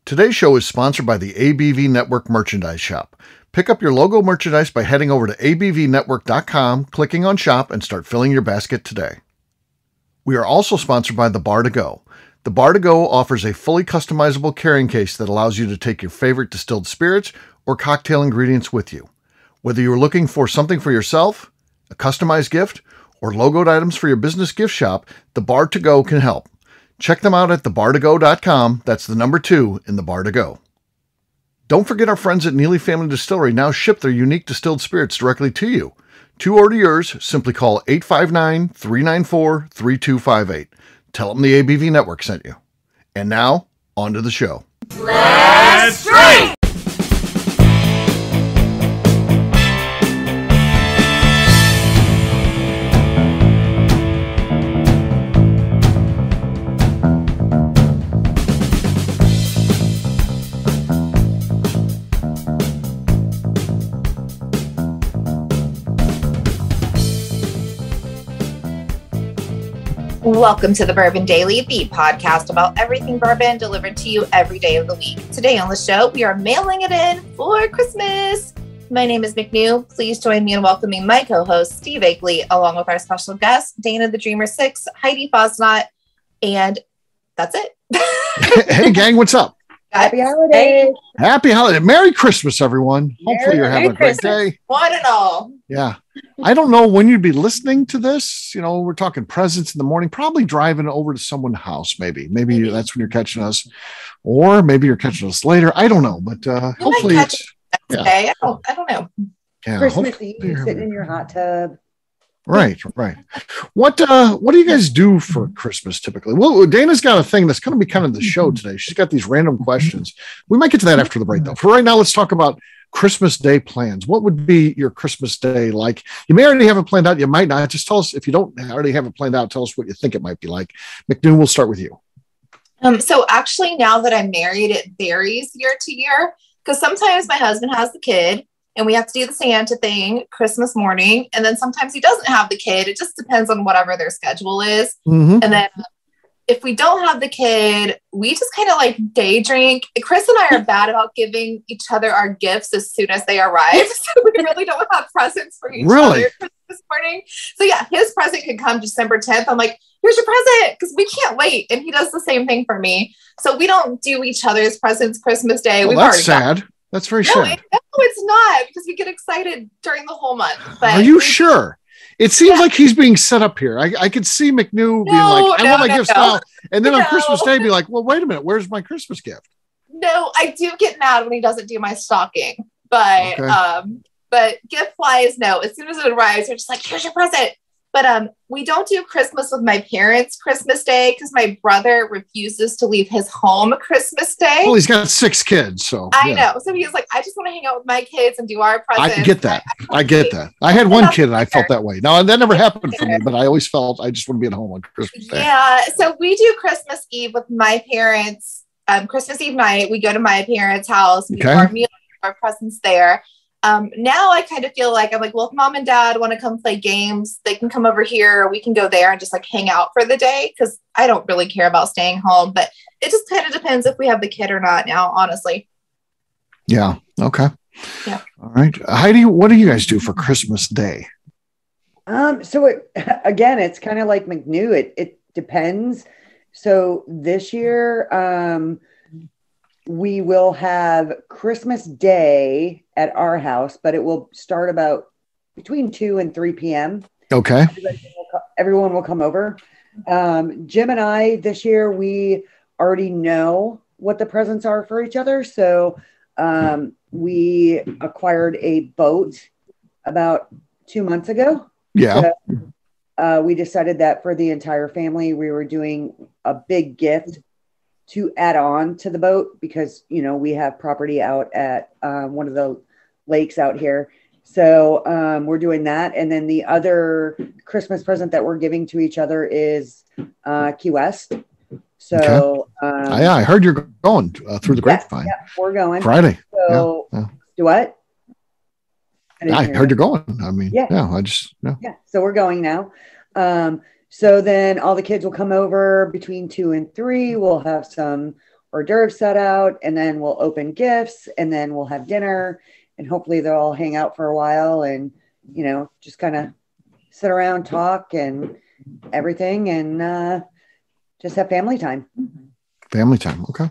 Today's show is sponsored by the ABV Network Merchandise Shop. Pick up your logo merchandise by heading over to abvnetwork.com, clicking on Shop, and start filling your basket today. We are also sponsored by the Bar to Go. The Bar to Go offers a fully customizable carrying case that allows you to take your favorite distilled spirits or cocktail ingredients with you. Whether you're looking for something for yourself, a customized gift, or logoed items for your business gift shop, the Bar to Go can help. Check them out at thebar2go.com. That's the number 2 in the Bar to Go. Don't forget our friends at Neely Family Distillery now ship their unique distilled spirits directly to you. To order yours, simply call 859-394-3258. Tell them the ABV Network sent you. And now, on to the show. Let's drink! Welcome to the Bourbon Daily, the podcast about everything bourbon delivered to you every day of the week. Today on the show, we are mailing it in for Christmas. My name is McNew. Please join me in welcoming my co-host, Steve Akeley, along with our special guest, Dana the Dreamer 6, Heidi Fosnot, and that's it. Hey, gang, what's up? Happy holidays. Happy holiday. Merry Christmas, everyone. Hopefully you're having a great day. One and all. Yeah. I don't know when you'd be listening to this. You know, we're talking presents in the morning, probably driving over to someone's house, maybe. Maybe that's when you're catching us. Or maybe you're catching us later. I don't know. But hopefully it's... Yeah. I don't know. Yeah, Christmas Eve, sitting in your hot tub. Right. What do you guys do for Christmas typically? Well, Dana's got a thing that's going to be kind of the show today. She's got these random questions. We might get to that after the break, though. For right now, let's talk about Christmas Day plans. What would be your Christmas Day like? You may already have it planned out. You might not. Just tell us if you don't already have it planned out. Tell us what you think it might be like. McNew, we'll start with you. So actually, now that I'm married, it varies year to year because sometimes my husband has the kid. And we have to do the Santa thing Christmas morning. And then sometimes he doesn't have the kid. It just depends on whatever their schedule is. Mm-hmm. And then if we don't have the kid, we just kind of like day drink. Chris and I are bad about giving each other our gifts as soon as they arrive. So we really don't have presents for each other Christmas morning. So yeah, his present could come December 10th. I'm like, here's your present, because we can't wait. And he does the same thing for me. So we don't do each other's presents Christmas Day. Well, that's sad. That's very sad. No, it's not, because we get excited during the whole month. But are you sure? It seems like he's being set up here. I could see McNew being like, I want my gifts now. And then on Christmas Day, be like, well, wait a minute. Where's my Christmas gift? No, I do get mad when he doesn't do my stocking. But but gift-wise, no. As soon as it arrives, you're just like, here's your present. But we don't do Christmas with my parents Christmas Day because my brother refuses to leave his home Christmas Day. Well, he's got 6 kids, so I know. So he's like, I just want to hang out with my kids and do our presents. I get that. I had one kid and I felt that way. Now, that never happened for me, but I always felt I just want to be at home on Christmas Day. Yeah. So we do Christmas Eve with my parents. Christmas Eve night, we go to my parents' house. We do our meal, our presents there. Now I kind of feel like I'm like, well, if mom and dad want to come play games, they can come over here, or we can go there and just like hang out for the day. Cause I don't really care about staying home, but it just kind of depends if we have the kid or not now, honestly. Yeah. Okay. Yeah. All right. Heidi, what do you guys do for Christmas Day? Again, it's kind of like McNew. It depends. So this year, we will have Christmas Day at our house, but it will start about between 2 and 3 p.m. Okay. Everyone will come over. Jim and I, this year, we already know what the presents are for each other. So we acquired a boat about 2 months ago. Yeah. So, we decided that for the entire family, we were doing a big gift to add on to the boat because, you know, we have property out at one of the lakes out here. So we're doing that. And then the other Christmas present that we're giving to each other is Key West. So yeah, I heard you're going through the grapevine. Yeah, we're going Friday. So do what? I heard you're going. I mean, So we're going now. So then all the kids will come over between 2 and 3. We'll have some hors d'oeuvres set out, and then we'll open gifts, and then we'll have dinner, and hopefully they'll all hang out for a while and, just kind of sit around, talk and everything, and just have family time. Family time. Okay.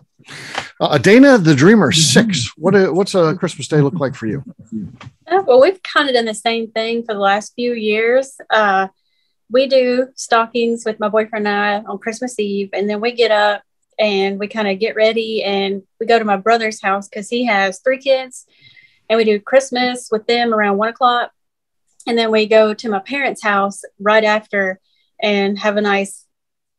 Dana, the Dreamer, 6. What's a Christmas Day look like for you? Well, we've kind of done the same thing for the last few years. We do stockings with my boyfriend and I on Christmas Eve, and then we get up and we kind of get ready and we go to my brother's house because he has 3 kids, and we do Christmas with them around 1:00. And then we go to my parents' house right after and have a nice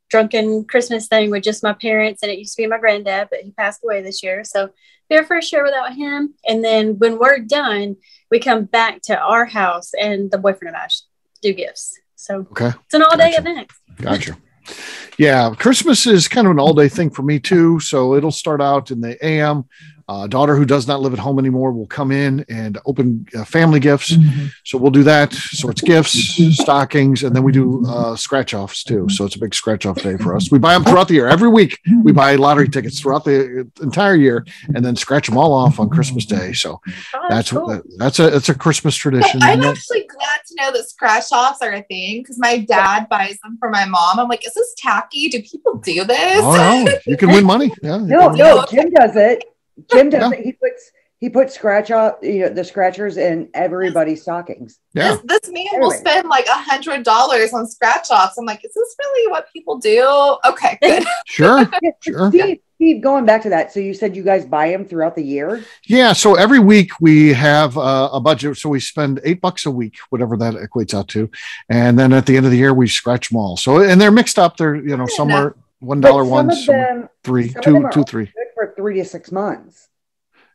drunken Christmas thing with just my parents. And it used to be my granddad, but he passed away this year. So be our first year without him. And then when we're done, we come back to our house and the boyfriend and I do gifts. So it's an all-day event. Gotcha. Yeah, Christmas is kind of an all-day thing for me too. So it'll start out in the AM. Daughter who does not live at home anymore will come in and open family gifts. So we'll do that. So it's gifts, stockings, and then we do scratch offs too. So it's a big scratch off day for us. We buy them throughout the year. Every week we buy lottery tickets throughout the entire year and then scratch them all off on Christmas Day. So that's cool. That's a Christmas tradition. I'm actually glad to know that scratch offs are a thing because my dad buys them for my mom. I'm like, is this tacky? Do people do this? Oh no, you can win money. Yeah. No, Jim does it. Jim does it. He puts scratch off, the scratchers in everybody's stockings. Yeah. This man will spend like $100 on scratch offs. I'm like, is this really what people do? Okay, good. Sure. Steve, going back to that. So you said you guys buy them throughout the year? Yeah. So every week we have a budget. So we spend $8 a week, whatever that equates out to. And then at the end of the year, we scratch them all. So, and they're mixed up. They're, some are $1 ones, some $3, $2, $3. For 3 to 6 months.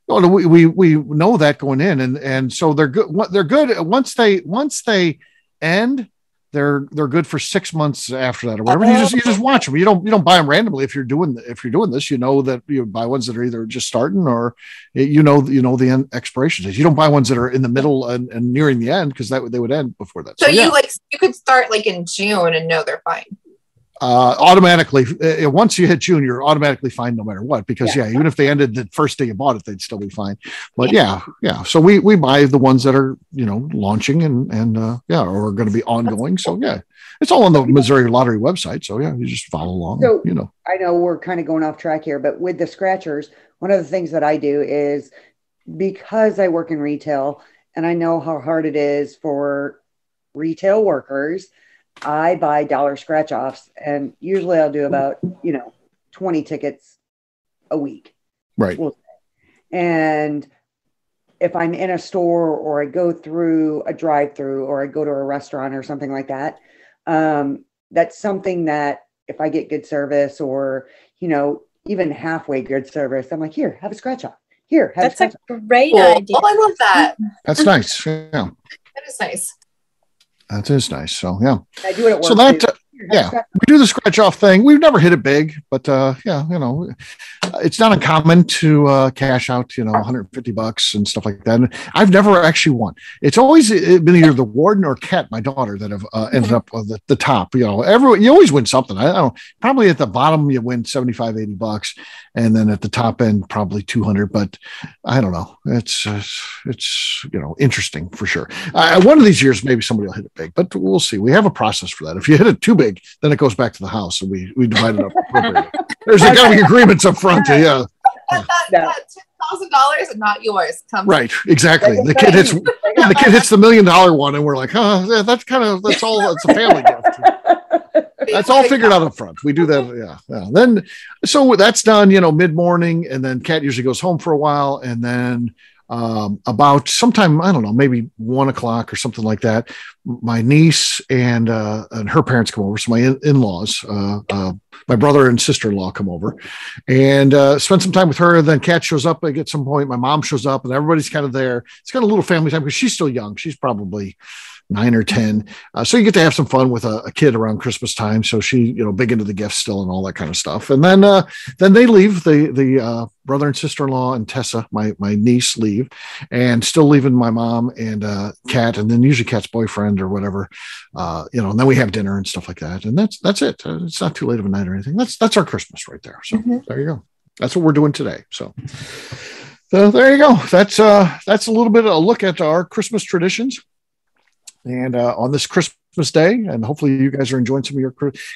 Oh, we know that going in, and so they're good. They're good once they end. They're good for 6 months after that or whatever. You just watch them. You don't buy them randomly. If you're doing this, that you buy ones that are either just starting or the end expiration days. You don't buy ones that are in the middle and nearing the end because they would end before that. So you could start like in June and know they're fine. Automatically, once you hit June, you're automatically fine no matter what, because even if they ended the first day you bought it, they'd still be fine. But yeah. So we buy the ones that are, launching and or are going to be ongoing. So it's all on the Missouri Lottery website. So you just follow along. So I know we're kind of going off track here, but with the scratchers, one of the things that I do is because I work in retail and I know how hard it is for retail workers, I buy dollar scratch offs, and usually I'll do about, 20 tickets a week. Right. And if I'm in a store or I go through a drive-through or I go to a restaurant or something like that, that's something that if I get good service or, even halfway good service, I'm like, here, have a scratch off. Here, have a scratch off. That's a great idea. Oh, I love that. That's nice. Yeah. That is nice. That is nice. So, yeah. I do it at work. So that, we do the scratch off thing. We've never hit it big, but it's not uncommon to cash out, $150 and stuff like that. And I've never actually won. It's always been either the warden or Kat, my daughter, that have ended up at the top. You always win something. I don't know. Probably at the bottom you win $75, $80, and then at the top end probably 200. But I don't know. It's interesting for sure. One of these years maybe somebody will hit it big, but we'll see. We have a process for that. If you hit it too big, then it goes back to the house, and we divide it up appropriately. There's got to be agreements up front. That $10,000 and not yours. Right, exactly. The kid hits the $1 million one, and we're like, that's all. It's a family gift. That's all figured out up front. We do that. Yeah. Then, so that's done. Mid morning, and then Kat usually goes home for a while, and then about sometime, I don't know, maybe 1 o'clock or something like that, my niece and her parents come over. So my in-laws, my brother and sister-in-law come over and spend some time with her. And then Kat shows up at some point. My mom shows up and everybody's kind of there. It's kind of a little family time because she's still young. She's probably 9 or 10. So you get to have some fun with a kid around Christmas time. So she, big into the gifts still and all that kind of stuff. And then they leave. The brother and sister-in-law and Tessa, my niece, leave, and still leaving my mom and Kat, and then usually Kat's boyfriend or whatever. And then we have dinner and stuff like that. And that's it. It's not too late of a night or anything. That's our Christmas right there. So there you go. that's what we're doing today. So there you go. That's a little bit of a look at our Christmas traditions. And on this Christmas Day, and hopefully you guys are enjoying some of your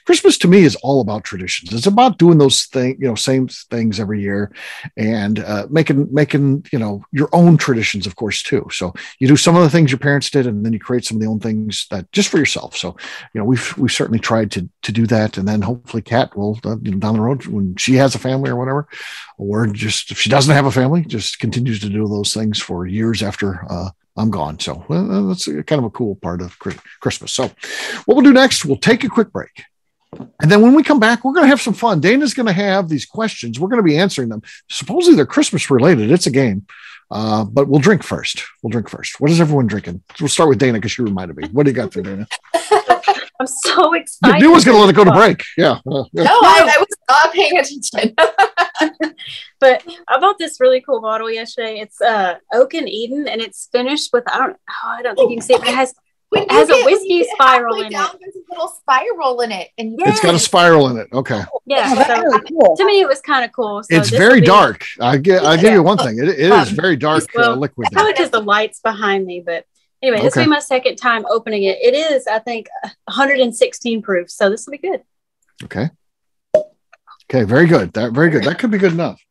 Christmas. To me is all about traditions. It's about doing those things, same things every year, and making your own traditions, of course, too. So you do some of the things your parents did, and then you create some of the own things that just for yourself. So we've certainly tried to do that, and then hopefully Kat will down the road when she has a family or whatever, or just if she doesn't have a family, just continues to do those things for years after I'm gone. So that's kind of a cool part of Christmas. So what we'll do next, we'll take a quick break. And then when we come back, we're going to have some fun. Dana's going to have these questions. We're going to be answering them. Supposedly they're Christmas related. It's a game. But we'll drink first. What is everyone drinking? We'll start with Dana because she reminded me. What do you got there, Dana? I'm so excited. You was going to let it go to break. Yeah. No, I was not paying attention. But I bought this really cool bottle yesterday. It's Oak and Eden, and it's finished with I don't think you can see it, but it has a whiskey spiral in it. There's a little spiral in it, and It's got a spiral in it. Okay. Yeah. Oh, that's So really cool. to me, it was kind of cool. So It's this very will be- dark. I give you one thing. It is very dark liquid. Probably because the light's behind me, but anyway, this will be my second time opening it. It is, I think, 116 proof, so this will be good. Okay. Very good. Very good. That could be good enough.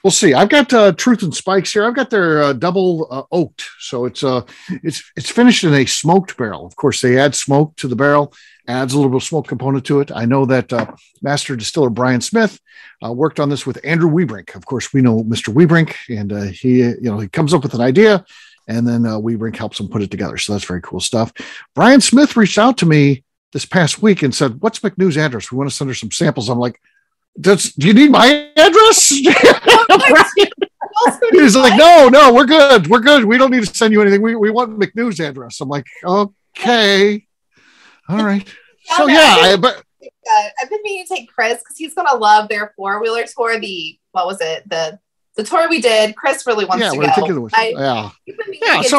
We'll see. I've got Truth and Spikes here. I've got their double oaked, so it's finished in a smoked barrel. Of course, they add smoke to the barrel, adds a little bit of smoke component to it. I know that master distiller Brian Smith worked on this with Andrew Webrink. Of course, we know Mr. Webrink, and he comes up with an idea, and then Webrink helps him put it together. So that's very cool stuff. Brian Smith reached out to me this past week and said, "What's McNew's address? We want to send her some samples." I'm like, do you need my address? He's like, no, we're good. We don't need to send you anything. We want McNew's address. I'm like, okay, all right. So yeah, but I've been meaning to take Chris because he's gonna love their 4-wheeler tour. The tour we did. Chris really wants to go. So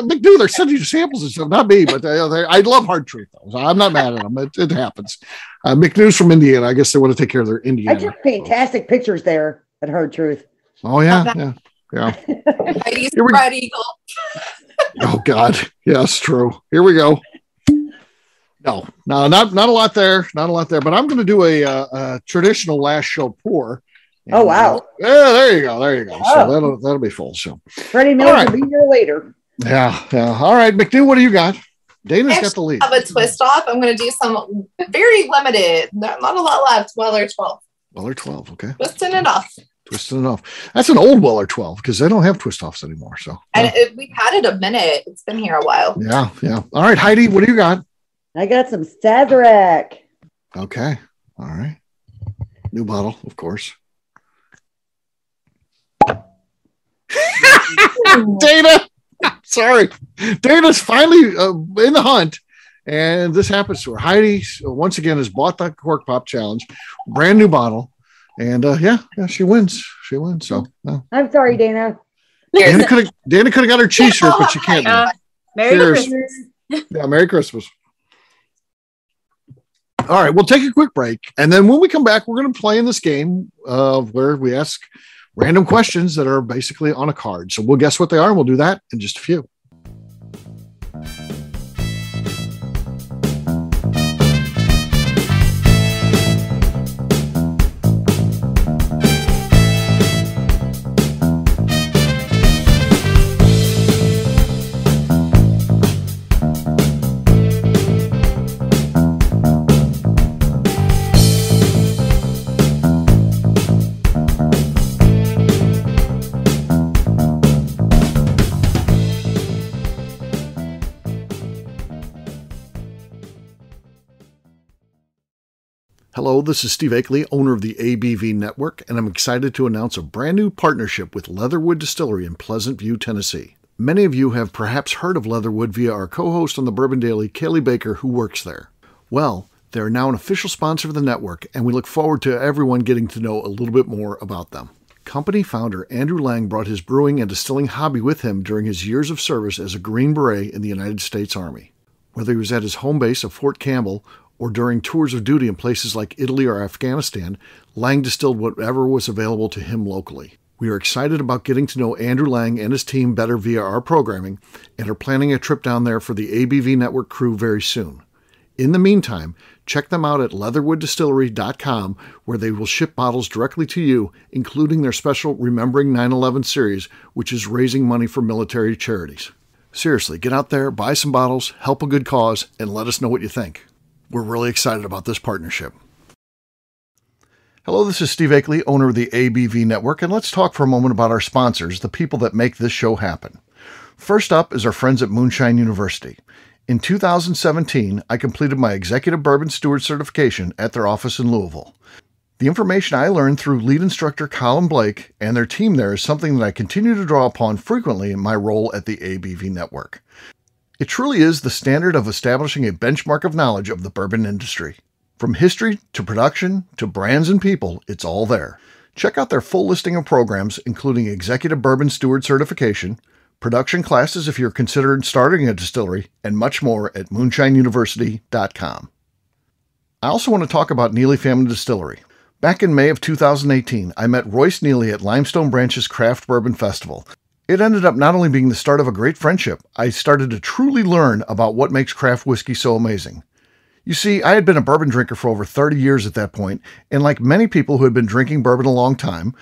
McNew, they're sending you samples and stuff, not me, but I love Hard Truth though. So I'm not mad at them. It happens. McNew's from Indiana. I guess they want to take care of their Indiana. I took fantastic pictures there at Hard Truth. Oh yeah. Heidi's Red Eagle. Oh God, yes, true. Here we go. No, not a lot there. But I'm going to do a traditional last show pour. And, oh wow! Yeah, there you go. Oh. So that'll be full. So Freddie Mills will be here later. Yeah. All right, McNew, what do you got? Dana's got the lead. I have a twist off. I'm going to do some very limited, not a lot left. Weller 12. Weller 12. Okay. Twisting it off. That's an old Weller 12 because they don't have twist offs anymore. So and we've had it a minute. It's been here a while. Yeah. All right, Heidi, what do you got? I got some Sazerac. Okay. All right. New bottle, of course. Dana, sorry. Dana's finally in the hunt, and this happens to her. Heidi, once again, has bought the Cork Pop Challenge, brand new bottle, and she wins. So I'm sorry, Dana. Dana could have got her cheese shirt, but she can't. Merry Christmas. Yeah, Merry Christmas. All right, we'll take a quick break, and then when we come back, we're going to play in this game where we ask random questions that are basically on a card. So we'll guess what they are, and we'll do that in just a few. Hello, this is Steve Akeley, owner of the ABV Network, and I'm excited to announce a brand new partnership with Leatherwood Distillery in Pleasant View, Tennessee. Many of you have perhaps heard of Leatherwood via our co-host on the Bourbon Daily, Kaylee Baker, who works there. Well, they're now an official sponsor of the network, and we look forward to everyone getting to know a little bit more about them. Company founder Andrew Lang brought his brewing and distilling hobby with him during his years of service as a Green Beret in the United States Army. Whether he was at his home base of Fort Campbell or during tours of duty in places like Italy or Afghanistan, Lang distilled whatever was available to him locally. We are excited about getting to know Andrew Lang and his team better via our programming and are planning a trip down there for the ABV Network crew very soon. In the meantime, check them out at leatherwooddistillery.com, where they will ship bottles directly to you, including their special Remembering 9/11 series, which is raising money for military charities. Seriously, get out there, buy some bottles, help a good cause, and let us know what you think. We're really excited about this partnership. Hello, this is Steve Akeley, owner of the ABV Network, and let's talk for a moment about our sponsors, the people that make this show happen. First up is our friends at Moonshine University. In 2017, I completed my Executive Bourbon Steward certification at their office in Louisville. The information I learned through lead instructor Colin Blake and their team there is something that I continue to draw upon frequently in my role at the ABV Network. It truly is the standard of establishing a benchmark of knowledge of the bourbon industry. From history to production to brands and people, it's all there. Check out their full listing of programs, including Executive Bourbon Steward certification, production classes if you're considering starting a distillery, and much more at moonshineuniversity.com. I also want to talk about Neely Family Distillery. Back in May of 2018, I met Royce Neely at Limestone Branch's Craft Bourbon Festival. It ended up not only being the start of a great friendship, I started to truly learn about what makes craft whiskey so amazing. You see, I had been a bourbon drinker for over 30 years at that point, and like many people who had been drinking bourbon a long time,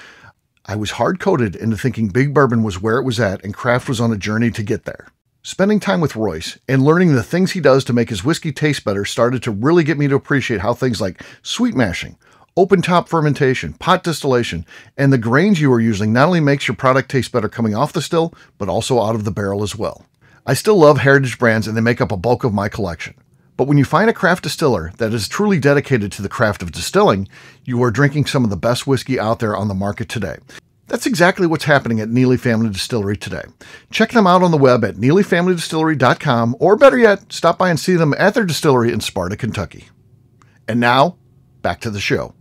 I was hard-coded into thinking big bourbon was where it was at and craft was on a journey to get there. Spending time with Royce and learning the things he does to make his whiskey taste better started to really get me to appreciate how things like sweet mashing, open top fermentation, pot distillation, and the grains you are using not only makes your product taste better coming off the still, but also out of the barrel as well. I still love heritage brands and they make up a bulk of my collection. But when you find a craft distiller that is truly dedicated to the craft of distilling, you are drinking some of the best whiskey out there on the market today. That's exactly what's happening at Neely Family Distillery today. Check them out on the web at neelyfamilydistillery.com, or better yet, stop by and see them at their distillery in Sparta, Kentucky. And now, back to the show.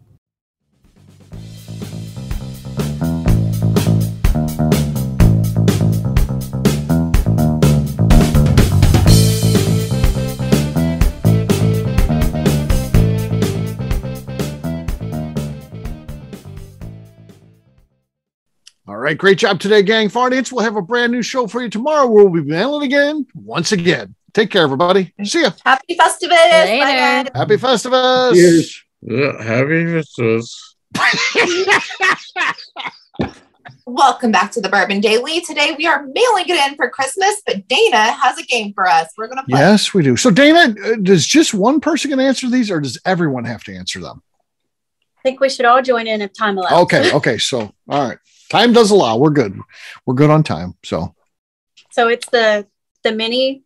All right, great job today, gang. Fardians, we'll have a brand new show for you tomorrow. We'll be mailing again, once again. Take care, everybody. See ya. Happy Festivus. Bye, guys. Happy Festivus. Cheers. Yeah, happy Festivus. Welcome back to the Bourbon Daily. Today we are mailing it in for Christmas, but Dana has a game for us. We're going to play. Yes, we do. So, Dana, does just one person can answer these, or does everyone have to answer them? I think we should all join in if time allows. Okay. So, all right. Time does allow. We're good. We're good on time. So it's the mini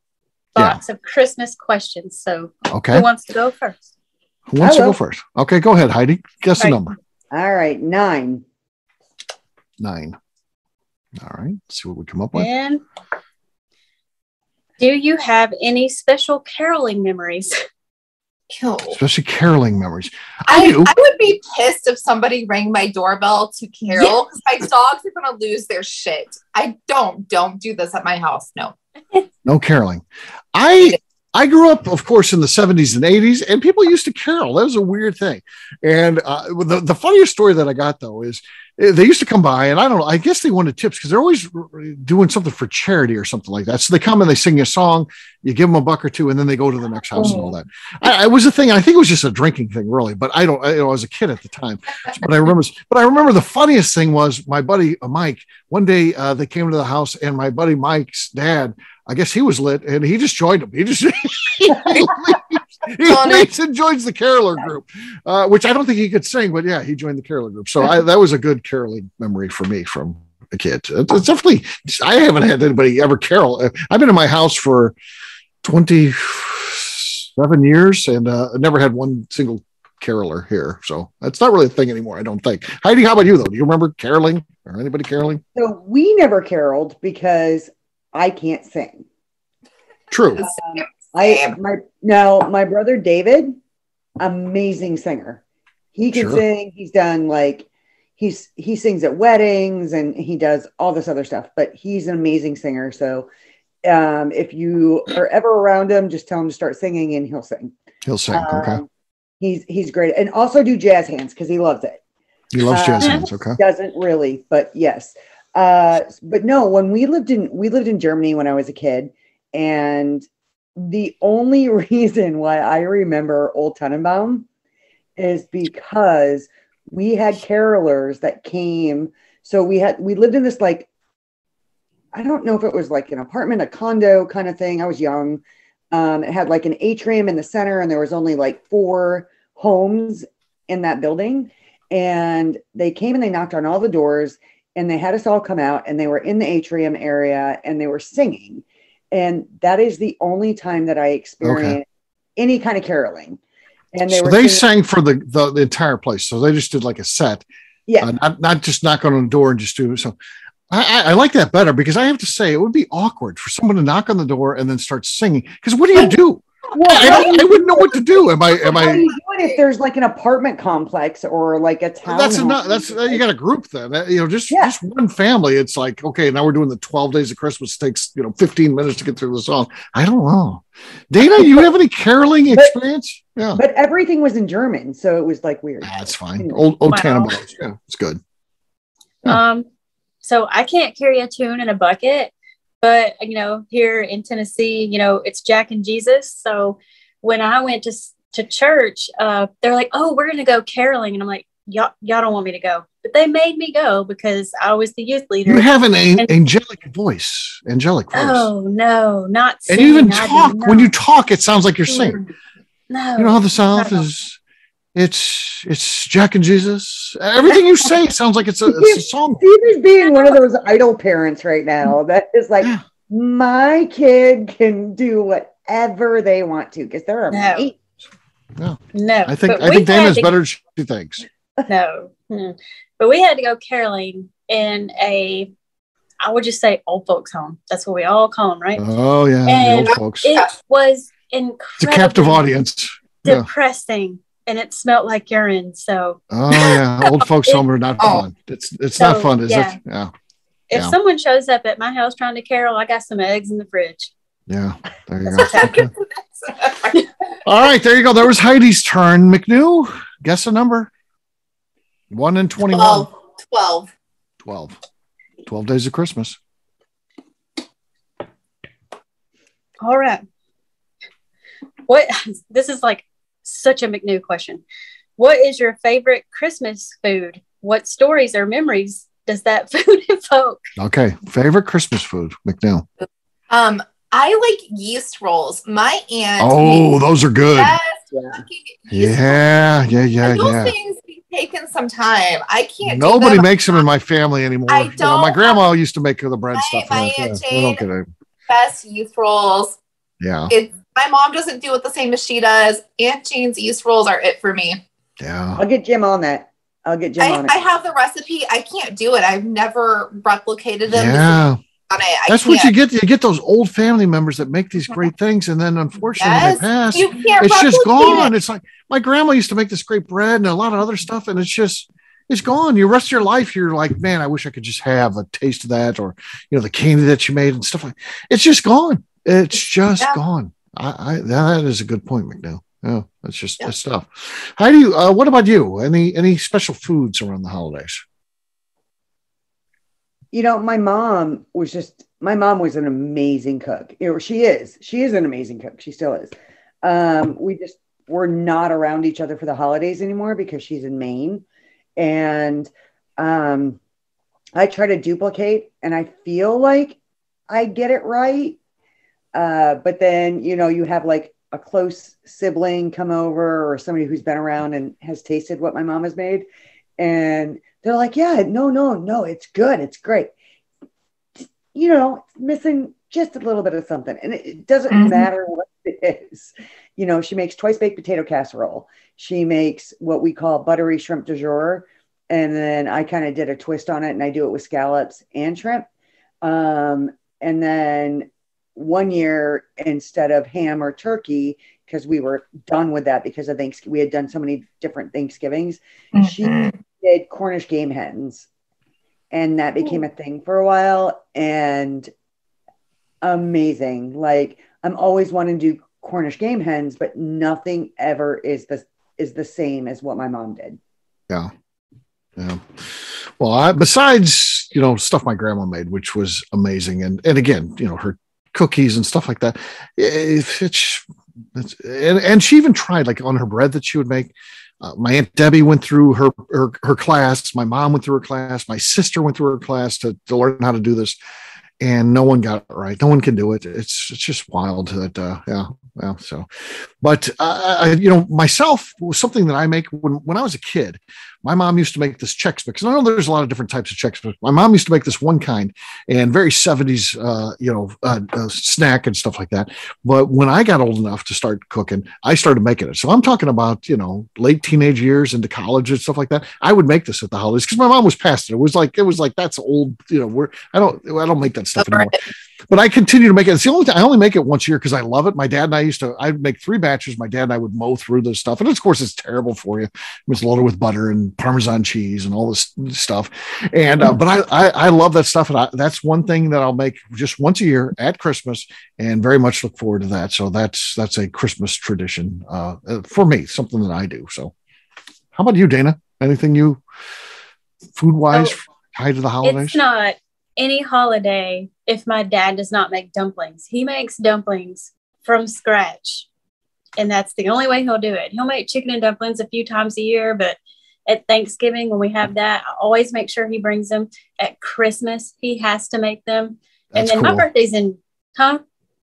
box of Christmas questions. So okay. Who wants to go first? Who wants to go first? Okay, go ahead, Heidi. Guess the number. All right, 9. 9. All right. Let's see what we come up with. And do you have any special caroling memories? Especially caroling memories. I would be pissed if somebody rang my doorbell to carol because my dogs are going to lose their shit. I don't do this at my house. No. No caroling. I grew up, of course, in the 70s and 80s, and people used to carol. That was a weird thing. And the funniest story that I got, though, is they used to come by, and I don't know, I guess they wanted tips because they're always doing something for charity or something like that. So they come and they sing a song, you give them a buck or two, and then they go to the next house and all that. It was a thing. I think it was just a drinking thing, really, but I was a kid at the time. But I remember the funniest thing was my buddy Mike. One day they came to the house, and my buddy Mike's dad, I guess he was lit, and he just joined them. He leaves and joins the caroler group, which I don't think he could sing, but yeah, he joined the caroler group. So that was a good caroling memory for me from a kid. It's definitely, I haven't had anybody ever carol. I've been in my house for 27 years and never had one single caroler here. So that's not really a thing anymore, I don't think. Heidi, how about you, though? Do you remember caroling or anybody caroling? So we never caroled because I can't sing. True. My brother David, amazing singer. He can sing. He's done he sings at weddings and he does all this other stuff, but he's an amazing singer. So if you are ever around him, just tell him to start singing and he'll sing. He'll sing. Okay. He's great, and also do jazz hands because he loves it. He loves jazz hands. Okay. Doesn't really, but yes. But no, when we lived in Germany when I was a kid, and the only reason why I remember Old Tannenbaum is because we had carolers that came. So we lived in this, like, I don't know if it was like an apartment, a condo kind of thing. I was young. It had like an atrium in the center, and there was only like 4 homes in that building. And they came and they knocked on all the doors, and they had us all come out, and they were in the atrium area and they were singing. And that is the only time that I experienced any kind of caroling. And they sang for the entire place. So they just did like a set. Yeah. Not just knock on the door and just do it. So I like that better, because I have to say it would be awkward for someone to knock on the door and then start singing. Because what do you do? Well, I wouldn't know what to do. Am I? How do you do it if there's like an apartment complex or like a town? That's enough. That's you got a group then. Just one family. It's like, okay, now we're doing the 12 Days of Christmas. It takes 15 minutes to get through the song. I don't know. Dana, you have any caroling experience? Yeah, but everything was in German, so it was like weird. That's fine. Old Tannenbaum. Yeah, it's good. Yeah. So I can't carry a tune in a bucket. But, here in Tennessee, it's Jack and Jesus. So when I went to church, they're like, oh, we're going to go caroling. And I'm like, y'all don't want me to go. But they made me go because I was the youth leader. You have an angelic voice. Oh, no, not singing. And you even talk. When you talk, it sounds like you're singing. No. You know how the South is... It's Jack and Jesus. Everything you say sounds like it's a song. Steve's being one of those idol parents right now. That is like, my kid can do whatever they want to because they're amazing. No. I think Dana's better than she thinks. No. But we had to go caroling in I would just say old folks home. That's what we all call them, right? Oh, yeah. And the old folks. It was incredible. It's a captive audience. Depressing. And it smelled like urine. So old folks home are not fun. It's not fun, is it? Yeah. If someone shows up at my house trying to carol, I got some eggs in the fridge. Yeah, there you go. Okay. All right, there you go. There was Heidi's turn. McNew, guess a number. 1 and 21. 12. 12 Days of Christmas. All right. This is like such a McNew question. What is your favorite Christmas food? What stories or memories does that food evoke? Okay. Favorite Christmas food, McNew. I like yeast rolls. My aunt. Oh, those are good. Yeah. Those things be taking some time. I can't. Nobody makes them in my family anymore. I don't. My grandma used to make the bread stuff. My Aunt Jane, best yeast rolls. Yeah. My mom doesn't do it the same as she does. Aunt Jane's yeast rolls are it for me. Yeah. I'll get Jim on that. on it. I have the recipe. I can't do it. I've never replicated them. Yeah. That's what you get. You get those old family members that make these great things, and then unfortunately they pass. It's just gone. It's like my grandma used to make this great bread and a lot of other stuff, and it's gone. The rest of your life, you're like, man, I wish I could just have a taste of that, or the candy that you made and stuff like. It's just gone. It's just gone. That is a good point, McNew. Yeah, that's just that's stuff. Heidi, what about you? Any special foods around the holidays? My mom was an amazing cook. She is an amazing cook. She still is. We're not around each other for the holidays anymore because she's in Maine. And I try to duplicate and I feel like I get it right. But then, you have like a close sibling come over or somebody who's been around and has tasted what my mom has made. And they're like, yeah, no, it's good. It's great. Missing just a little bit of something. And it doesn't matter what it is. She makes twice baked potato casserole. She makes what we call buttery shrimp du jour. And then I kind of did a twist on it and I do it with scallops and shrimp. And then one year, instead of ham or turkey, because we were done with that because of Thanksgiving, we had done so many different Thanksgivings. She did Cornish game hens, and that became a thing for a while. And amazing! Like I'm always wanting to do Cornish game hens, but nothing ever is the same as what my mom did. Yeah. Yeah. Well, besides, stuff my grandma made, which was amazing. And again, her cookies and stuff like that. And she even tried, like, on her bread that she would make. My Aunt Debbie went through her class. My mom went through her class. My sister went through her class to learn how to do this. And no one got it right. No one can do it. It's just wild that, yeah. So, but, myself was something that I make when I was a kid. My mom used to make this Chex Mix. And I know there's a lot of different types of Chex Mix. My mom used to make this one kind, and very 70s, snack and stuff like that. But when I got old enough to start cooking, I started making it. So I'm talking about, late teenage years into college and stuff like that. I would make this at the holidays because my mom was past it. It was like that's old. I don't make that stuff anymore. But I continue to make it. It's the only time I only make it once a year because I love it. My dad and I'd make 3 batches. My dad and I would mow through this stuff. And of course, it's terrible for you. It's loaded with butter and Parmesan cheese and all this stuff. And, but I love that stuff. And that's one thing that I'll make just once a year at Christmas, and very much look forward to that. So that's a Christmas tradition for me, something that I do. So how about you, Dana? Anything you food wise tied to the holidays? It's not any holiday if my dad does not make dumplings. He makes dumplings from scratch, and that's the only way he'll do it. He'll make chicken and dumplings a few times a year, but at Thanksgiving, when we have that, I always make sure he brings them. At Christmas, he has to make them. That's and then cool. My birthday's in,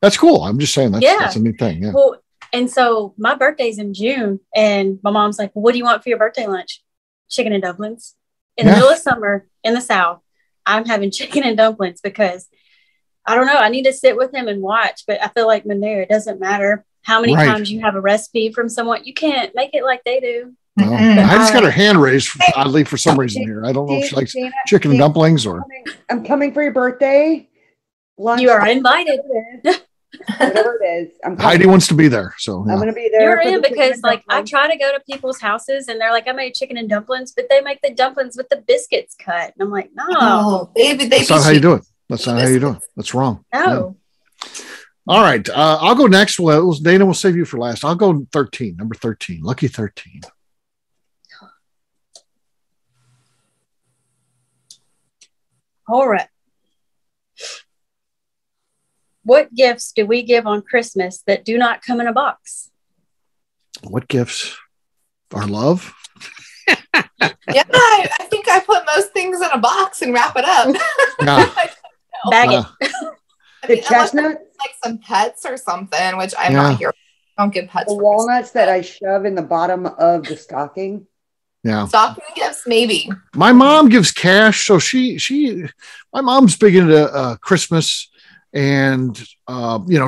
That's cool. I'm just saying that's a neat thing. Yeah. Well, and so my birthday's in June, and my mom's like, what do you want for your birthday lunch? Chicken and dumplings. In the middle of summer in the South, I'm having chicken and dumplings because I don't know. I need to sit with him and watch, but I feel like McNew, it doesn't matter how many times you have a recipe from someone. You can't make it like they do. No. I just got her hand raised oddly for some reason here. I don't know if she likes chicken and dumplings or. I'm coming for your birthday. Lunch. You are invited. Whatever it is. Heidi wants to be there. So I'm going to be there. You're in because I try to go to people's houses and they're like, I made chicken and dumplings, but they make the dumplings with the biscuits cut. And I'm like, no. That's not how you do it. That's not how you do it. That's wrong. No. Yeah. All right. I'll go next. Well, Dana will save you for last. I'll go 13, number 13, lucky 13. All right. What gifts do we give on Christmas that do not come in a box? What gifts? Our love? Yeah, I think I put most things in a box and wrap it up. Bag it. I mean, chestnuts? Like some pets or something, which I'm not here. I don't give pets. The walnuts that I shove in the bottom of the stocking. Yeah. Stocking gifts, maybe. My mom gives cash. So my mom's big into Christmas. And,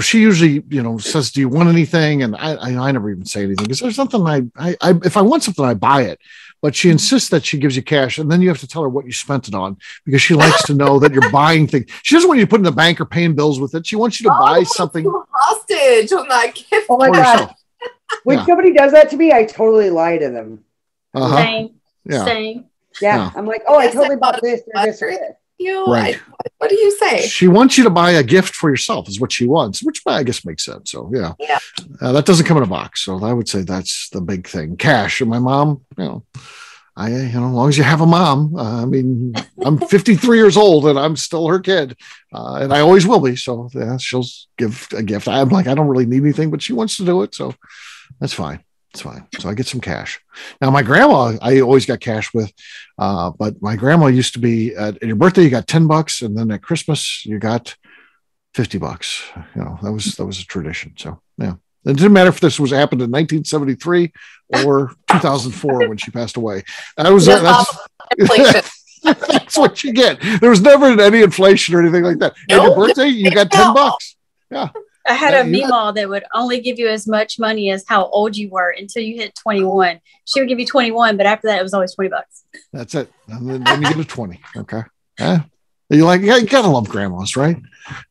she usually, says, do you want anything? And I never even say anything because there's something if I want something, I buy it, but she insists that she gives you cash. And then you have to tell her what you spent it on because she likes to know that you're buying things. She doesn't want you to put in the bank or paying bills with it. She wants you to buy something. Hostage on that gift. Oh my God. When somebody does that to me, I totally lie to them. Uh-huh. Same. Yeah. Same. Yeah. I'm like, I totally bought this or this or this. Right. What do you say? She wants you to buy a gift for yourself is what she wants, which I guess makes sense. So yeah. That doesn't come in a box. So I would say that's the big thing. Cash. And my mom, as long as you have a mom, I'm 53 years old and I'm still her kid, and I always will be. So she'll give a gift. I'm like, I don't really need anything, but she wants to do it. So that's fine. It's fine. So I get some cash. Now, my grandma, I always got cash with, but my grandma used to be at your birthday, you got $10, and then at Christmas, you got $50. That was a tradition. So, yeah. It didn't matter if this was happened in 1973 or 2004 when she passed away. That's what you get. There was never any inflation or anything like that. At your birthday, you got $10. Yeah. I had a Meemaw that would only give you as much money as how old you were until you hit 21. She would give you 21, but after that, it was always $20. That's it. And then you get a 20. Okay. Yeah. You gotta love grandmas, right?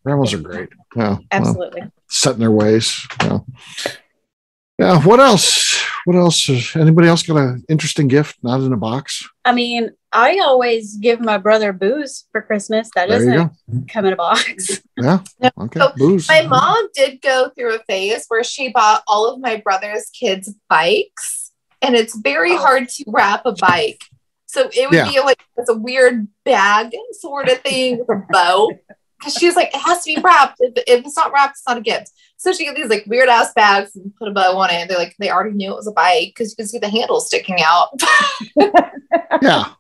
Grandmas are great. Yeah. Absolutely. Set in their ways. Yeah. Yeah. What else? Has anybody else got an interesting gift not in a box? I mean, I always give my brother booze for Christmas. That There you doesn't come in a box. Yeah. Okay. So Booze. my mom did go through a phase where she bought all of my brother's kids bikes, and it's very hard to wrap a bike. So it would be like it's a weird bag sort of thing with a bow. Because she was like, it has to be wrapped. If it's not wrapped, it's not a gift. So she got these like weird ass bags and put a bow on it. And they're like, they already knew it was a bike because you can see the handle sticking out. Yeah.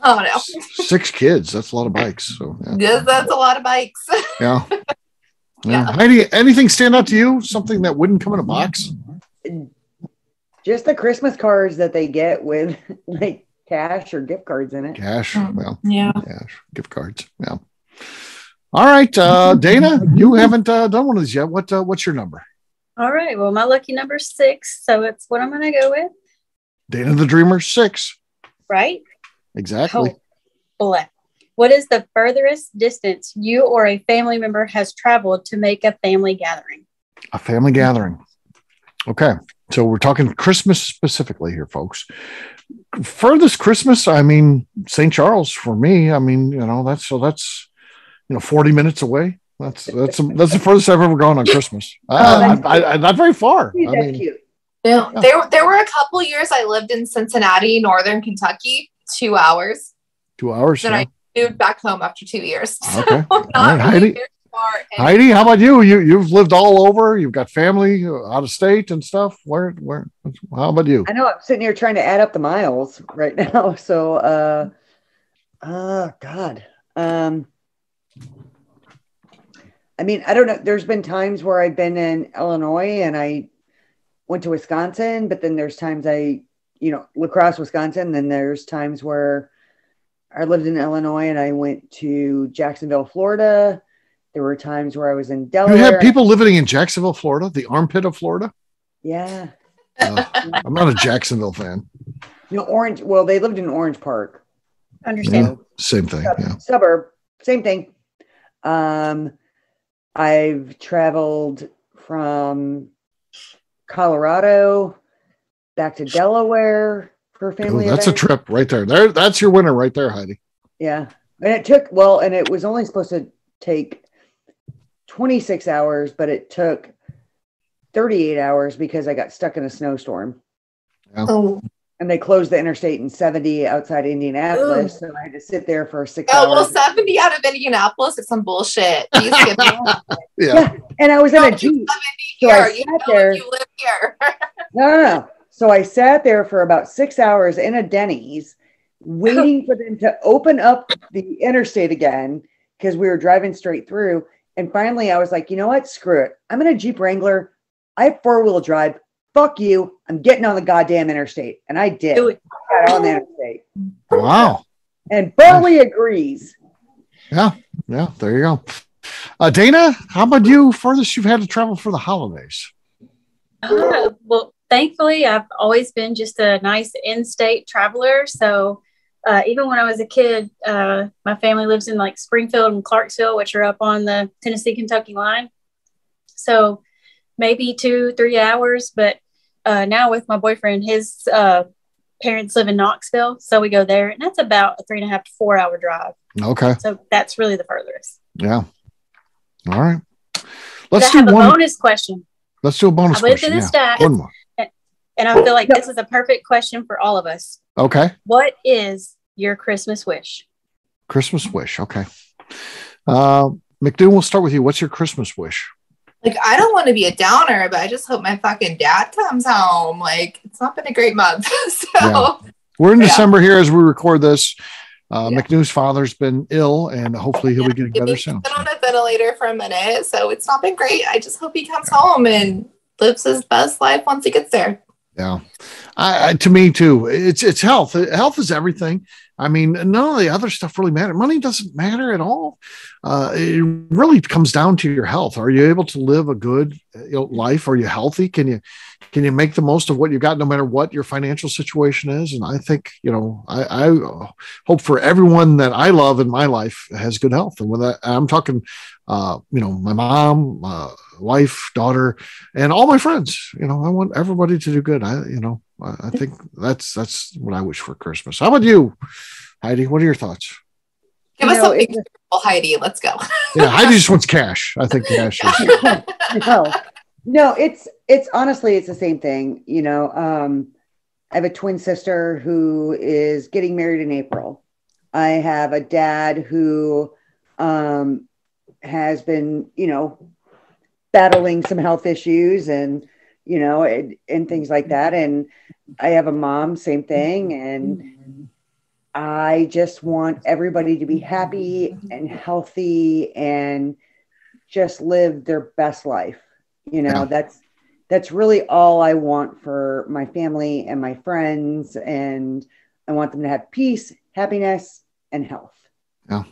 Oh no. 6 kids. That's a lot of bikes. So Yes, that's a lot of bikes. Yeah. Heidi, anything stand out to you? Something that wouldn't come in a box? Just the Christmas cards that they get with like cash or gift cards in it. Cash. Well, yeah. Cash, gift cards. Yeah. All right, Dana, you haven't done one of these yet. What's your number? All right. Well, my lucky number is 6, so it's what I'm going to go with. Dana the Dreamer, 6. Right? Exactly. Oh, what is the furthest distance you or a family member has traveled to make a family gathering? A family gathering. Okay, so we're talking Christmas specifically here, folks. Furthest Christmas, I mean, St. Charles for me. I mean, that's 40 minutes away. That's the furthest I've ever gone on Christmas. Not very far. That's cute. Yeah. There were a couple years I lived in Cincinnati, Northern Kentucky, 2 hours. 2 hours. Then I moved back home after 2 years. So okay. Not right, really Heidi. very far. Heidi, how about you? You've lived all over. You've got family out of state and stuff. Where? How about you? I know I'm sitting here trying to add up the miles right now. So, God. I mean, I don't know. There's been times where I've been in Illinois and I went to Wisconsin, but then there's times La Crosse, Wisconsin. Then there's times where I lived in Illinois and I went to Jacksonville, Florida. There were times where I was in Delaware. You had people living in Jacksonville, Florida, the armpit of Florida? Yeah. I'm not a Jacksonville fan. Orange. Well, they lived in Orange Park. Understand. Same thing. Suburb. Same thing. I've traveled from Colorado back to Delaware for family. That's events. a trip right there. That's your winner right there, Heidi. Yeah. And it was only supposed to take 26 hours, but it took 38 hours because I got stuck in a snowstorm. Yeah. Oh. And they closed the interstate in 70 outside Indianapolis. Ooh. So I had to sit there for 6 hours. Oh, well, 70 out of Indianapolis is some bullshit. Yeah. And I was in a Jeep. So I sat there. You live here. No. So I sat there for about 6 hours in a Denny's waiting for them to open up the interstate again because we were driving straight through. And finally I was like, you know what? Screw it. I'm in a Jeep Wrangler. I have 4-wheel drive. Fuck you. I'm getting on the goddamn interstate. And I did. I got on the interstate. Wow. And Burley agrees. Yeah. There you go. Dana, how about you? Furthest you've had to travel for the holidays? Well, thankfully, I've always been just a nice in-state traveler. So even when I was a kid, my family lives in like Springfield and Clarksville, which are up on the Tennessee-Kentucky line. So maybe 2-3 hours. But now with my boyfriend, his parents live in Knoxville. So we go there, and that's about a 3.5 to 4 hour drive. Okay. So that's really the furthest. Yeah. All right. Let's do a bonus question. Let's do a bonus question. In the stats, one more. And I feel like this is a perfect question for all of us. Okay. What is your Christmas wish? Christmas wish. Okay. McNew, we'll start with you. What's your Christmas wish? Like, I don't want to be a downer, but I just hope my fucking dad comes home. Like, it's not been a great month. So we're in December here as we record this. McNew's father's been ill, and hopefully he'll be getting better soon. He's been on a ventilator for a minute, so it's not been great. I just hope he comes home and lives his best life once he gets there. Yeah. To me too, it's health. Health is everything. I mean, none of the other stuff really matters. Money doesn't matter at all. It really comes down to your health. Are you able to live a good life? Are you healthy? Can you make the most of what you got, no matter what your financial situation is? And I think, I hope for everyone that I love in my life has good health. And with that, I'm talking, my mom, wife, daughter, and all my friends. I want everybody to do good. I think that's what I wish for Christmas. How about you, Heidi, what are your thoughts? Give us something, Heidi. Let's go. Yeah, Heidi just wants cash. I think cash is. No, it's honestly, it's the same thing. I have a twin sister who is getting married in April. I have a dad who has been, battling some health issues and things like that. And I have a mom, same thing. And I just want everybody to be happy and healthy and just live their best life. That's really all I want for my family and my friends. And I want them to have peace, happiness, and health. Yeah.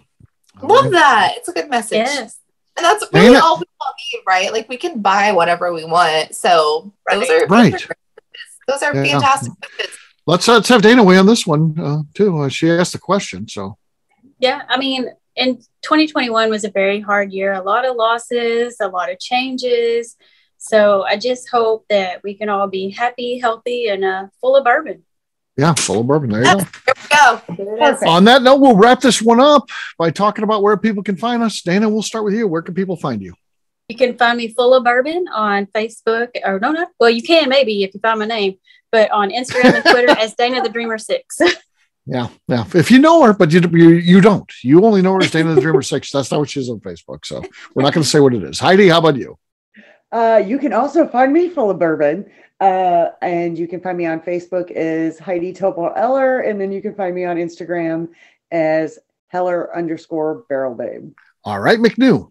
Love that. It's a good message. Yes. And that's really all we all need, right? Like we can buy whatever we want. So those are those are fantastic. Let's have Dana weigh on this one too. She asked the question. So yeah, I mean, and 2021 was a very hard year. A lot of losses, a lot of changes. So I just hope that we can all be happy, healthy, and full of bourbon. Yeah, full of bourbon. There you go. There on that note, we'll wrap this one up by talking about where people can find us. Dana, we'll start with you. Where can people find you? You can find me full of bourbon on Facebook, or well, you can maybe if you find my name, but on Instagram and Twitter as Dana the Dreamer 6. Yeah. If you know her, but you don't. You only know her as Dana the Dreamer 6. That's not what she is on Facebook. So we're not going to say what it is. Heidi, how about you? You can also find me full of bourbon. And you can find me on Facebook as Heidi Topol Eller. And then you can find me on Instagram as Heller_Barrel Babe. All right, McNew.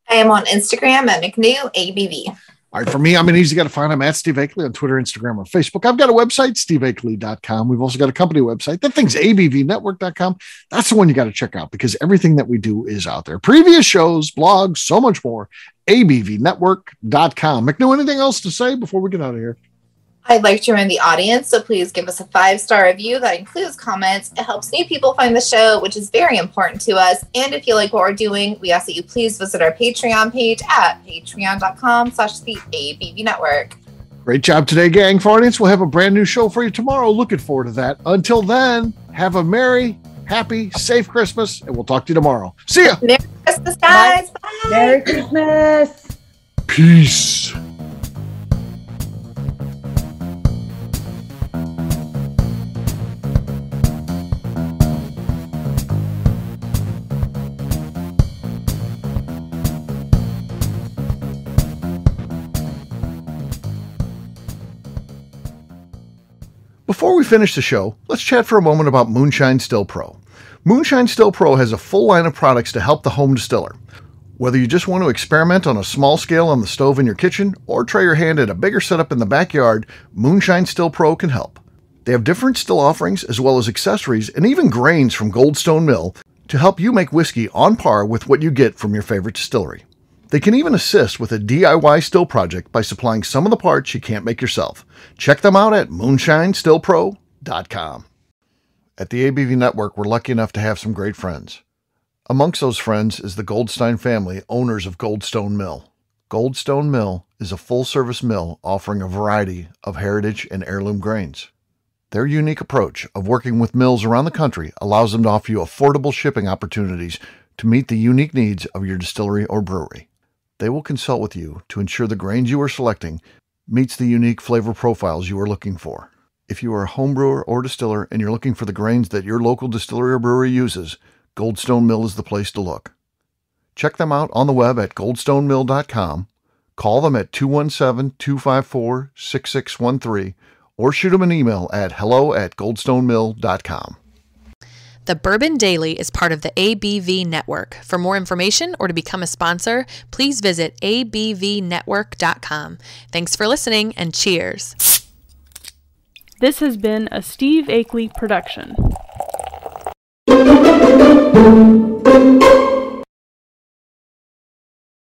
I am on Instagram at McNew ABV. All right, for me, I'm an easy guy to find. I'm at Steve Akeley on Twitter, Instagram, or Facebook. I've got a website, steveakeley.com. We've also got a company website. That thing's abvnetwork.com. That's the one you got to check out because everything that we do is out there. Previous shows, blogs, so much more. abvnetwork.com. McNew, anything else to say before we get out of here? I'd like to remind the audience, so please give us a 5-star review that includes comments. It helps new people find the show, which is very important to us. And if you like what we're doing, we ask that you please visit our Patreon page at patreon.com/the ABV Network. Great job today, gang. For audience, we'll have a brand new show for you tomorrow. Looking forward to that. Until then, have a merry, happy, safe Christmas, and we'll talk to you tomorrow. See ya. Merry Christmas, guys. Bye. Merry Christmas. Peace. Before we finish the show, let's chat for a moment about Moonshine Still Pro. Moonshine Still Pro has a full line of products to help the home distiller. Whether you just want to experiment on a small scale on the stove in your kitchen or try your hand at a bigger setup in the backyard, Moonshine Still Pro can help. They have different still offerings as well as accessories and even grains from Goldstone Mill to help you make whiskey on par with what you get from your favorite distillery. They can even assist with a DIY still project by supplying some of the parts you can't make yourself. Check them out at moonshinestillpro.com. At the ABV Network, we're lucky enough to have some great friends. Amongst those friends is the Goldstein family, owners of Goldstone Mill. Goldstone Mill is a full-service mill offering a variety of heritage and heirloom grains. Their unique approach of working with mills around the country allows them to offer you affordable shipping opportunities to meet the unique needs of your distillery or brewery. They will consult with you to ensure the grains you are selecting meets the unique flavor profiles you are looking for. If you are a home brewer or distiller and you're looking for the grains that your local distillery or brewery uses, Goldstone Mill is the place to look. Check them out on the web at goldstonemill.com, call them at 217-254-6613, or shoot them an email at hello@goldstonemill.com. The Bourbon Daily is part of the ABV Network. For more information or to become a sponsor, please visit abvnetwork.com. Thanks for listening and cheers. This has been a Steve Akeley production.